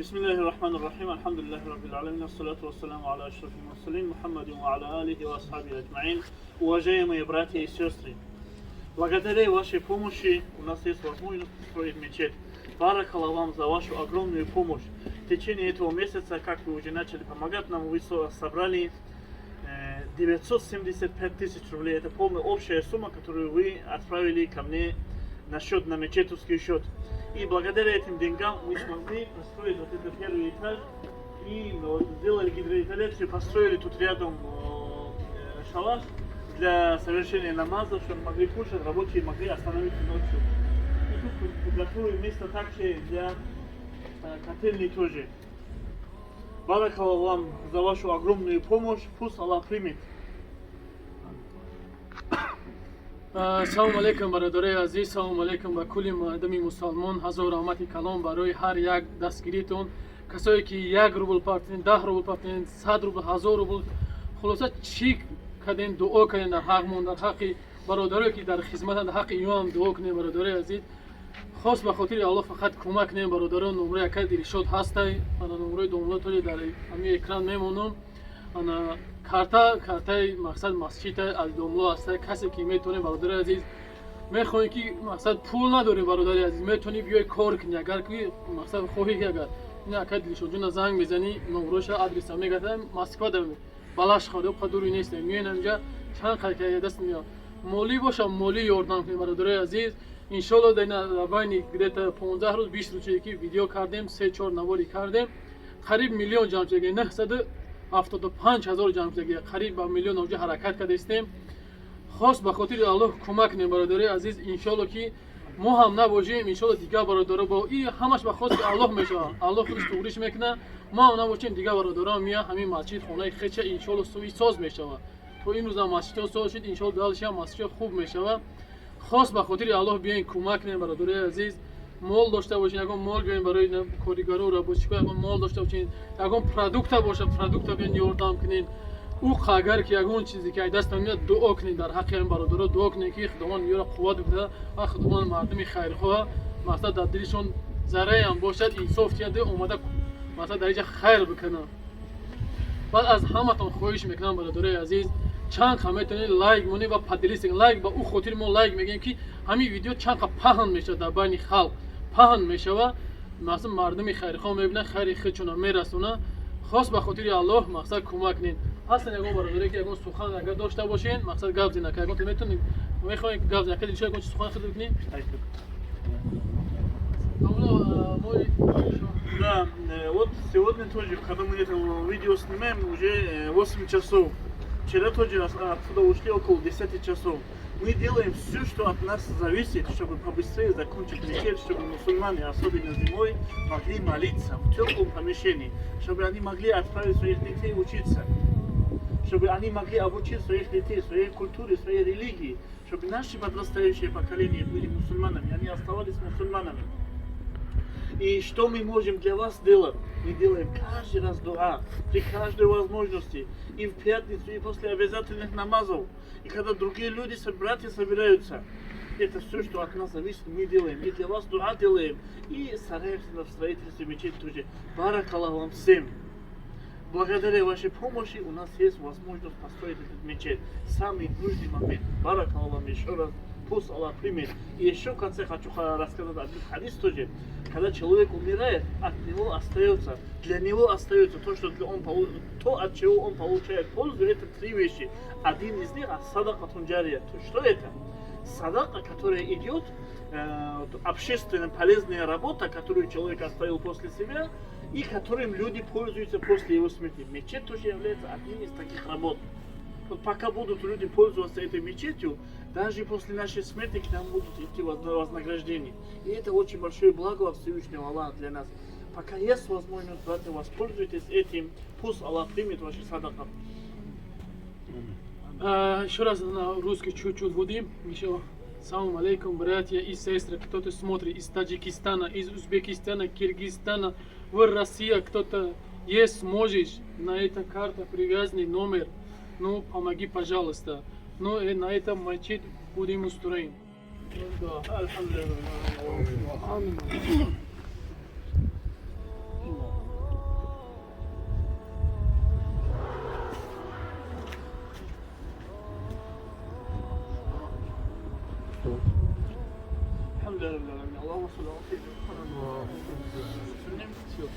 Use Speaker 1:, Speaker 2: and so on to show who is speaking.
Speaker 1: Бисмиллахир-рахманир-рахим. Алхамдулиллахи раббил алямин. Ассалату вассаламу аля ашрафил мурсалин. Мухаммадин ва аля алихи ва асхаби аджмаин. Уважаемые братья и сестры, благодаря вашей помощи у нас есть возможность построить мечеть. Баракаллах вам за вашу огромную помощь. В течение этого месяца, как вы уже начали помогать нам, вы собрали 975 тысяч рублей. Это полная общая сумма, которую вы отправили ко мне на счет, на мечетовский счет. И благодаря этим деньгам мы смогли построить вот этот первый этаж. И сделали гидроизоляцию, построили тут рядом шалаш для совершения намазов, чтобы могли кушать, рабочие могли остановиться ночью. И тут подготовили место также для котельной тоже. Баракаллах вам за вашу огромную помощь. Пусть Аллах примет.
Speaker 2: Салом алейкум бародари азиз, салом алейкум ба кулли мардами мусалмон. Ҳазор раҳмати калом барои ҳар як дастгиритон. Касое ки 1 рубл партиден, 10 рубл партиден, 100 рубл, 1000 рубл, хулоса чӣ кардем, дуо кардем дар ҳақмон, дар ҳаққи бародарое ки дар хизматанд, дар ҳаққи ёам дуо кунем бародари азиз. خاص به خاطر الله فقط کمک کنیم برادران. نمره یک دیرشاد هسته، انا نمره دانلود در همین اکران میمونم. انا کارتای مقصد مسجد از دانلود هسته. کسی که میتونه برادر عزیز میخواین که مقصد پول نداره برادر عزیز میتونی بیای کار کنی. اگر که مقصد خواهی که اگر این یک دیرشاد جون زنگ میزنی نمرهش آدرس میگه مسکو دم بالاش خدا پدوری نیست. میان اینجا چند خرکه دست میاد. مولی باشه مولی یاردم کنی برادر عزیز. انشالله در بین где-то 15 روز 20 روز که ویدیو کردیم 3-4 نواری کردیم قریب میلیون جمع شدگی 975,000 جمع شدگی قریب به میلیون اوجه حرکت کرده استیم. خاص به خاطر الله کمک کنیم برادر عزیز. انشالله که ما هم نباشیم انشالله دیگه برادر با این همش به خاطر الله میشه. الله خودش توریش میکنه. ما هم نباشیم دیگه برادرها میاد همین مسجد خونه خچه انشالله ساز میشه. تو این روزا مسجد ساز شد انشالله دالش هم مسجد خوب میشه. خاص به خاطر الله بیاین کمک کنیم برادر عزیز. مال داشته باشین، اگه مال بیاین برای کارگرا را باشین، اگه مال داشته باشین، اگه پروداکت باشه پروداکت بیاین یاردم کنین. او اگر که اون چیزی که دست میاد دعا کنین در حق این برادرها دعا کنین که خداوند یارا قوت بده. خداوند مردم خیرخواه مثلا در دلشون ذره هم باشد انصاف کرده اومده مثلا در اینجا خیر بکنه. بعد از همتون خواهش میکنم برادر عزیز چند میتونید لایک مونی و پادلیستینگ لایک با او خاطر ما لایک میگیم که همین ویدیو چند پهن میشه در بین خلق پهن میشه و مثلا مردم خیرخواه میبینن خیر خودشون میرسونه. خاص به خاطر الله مقصد کمک کنین. اصلا اگه برادری که اگه سخن اگه داشته باشین مقصد گپ زدن که اگه میتونید میخواین گپ زدن که دیگه اگه سخن خود بکنین.
Speaker 1: Да, вот сегодня тоже, когда мы это видео снимаем, уже 8 часов. Вчера тоже отсюда ушли около 10 часов. Мы делаем все, что от нас зависит, чтобы побыстрее закончить мечеть, чтобы мусульмане, особенно зимой, могли молиться в теплом помещении, чтобы они могли отправить своих детей учиться, чтобы они могли обучить своих детей, своей культуре, своей религии, чтобы наши подрастающие поколения были мусульманами, они оставались мусульманами. И что мы можем для вас делать? Мы делаем каждый раз дуа, при каждой возможности, и в пятницу, и после обязательных намазов, и когда другие люди, братья собираются. Это все, что от нас зависит, мы делаем. И для вас дуа делаем, и стараемся на строительстве мечети тоже. Баракаллах вам всем. Благодаря вашей помощи у нас есть возможность построить этот мечеть. Самый нужный момент. Баракаллах вам еще раз. Пусть Аллах примет. И еще в конце хочу рассказать один хадис тоже. Когда человек умирает, от него остается, для него остается то, что то, от чего он получает пользу, это 3 вещи. Один из них садака тунджария. Что это? Садака, которая идет, общественная полезная работа, которую человек оставил после себя, и которым люди пользуются после его смерти. Мечеть тоже является одним из таких работ. Вот пока будут люди пользоваться этой мечетью, даже после нашей смерти к нам будут идти вознаграждения. И это очень большое благо от Всевышнего Аллаха для нас. Пока есть возможность, братья, воспользуйтесь этим. Пусть Аллах примет ваши садака.
Speaker 2: Еще раз на русский чуть-чуть будем. Еще салам алейкум, братья и сестры. Кто-то смотрит из Таджикистана, из Узбекистана, Киргизстана, в России. Кто-то есть, можешь на этой карте привязанный номер. Ну, помоги, пожалуйста. Ну, и на этом мечеть будем устроим.
Speaker 1: Алхамдулилlah. Elhamdülillah. Allah'ım sallallahu aleyhi ve sellem.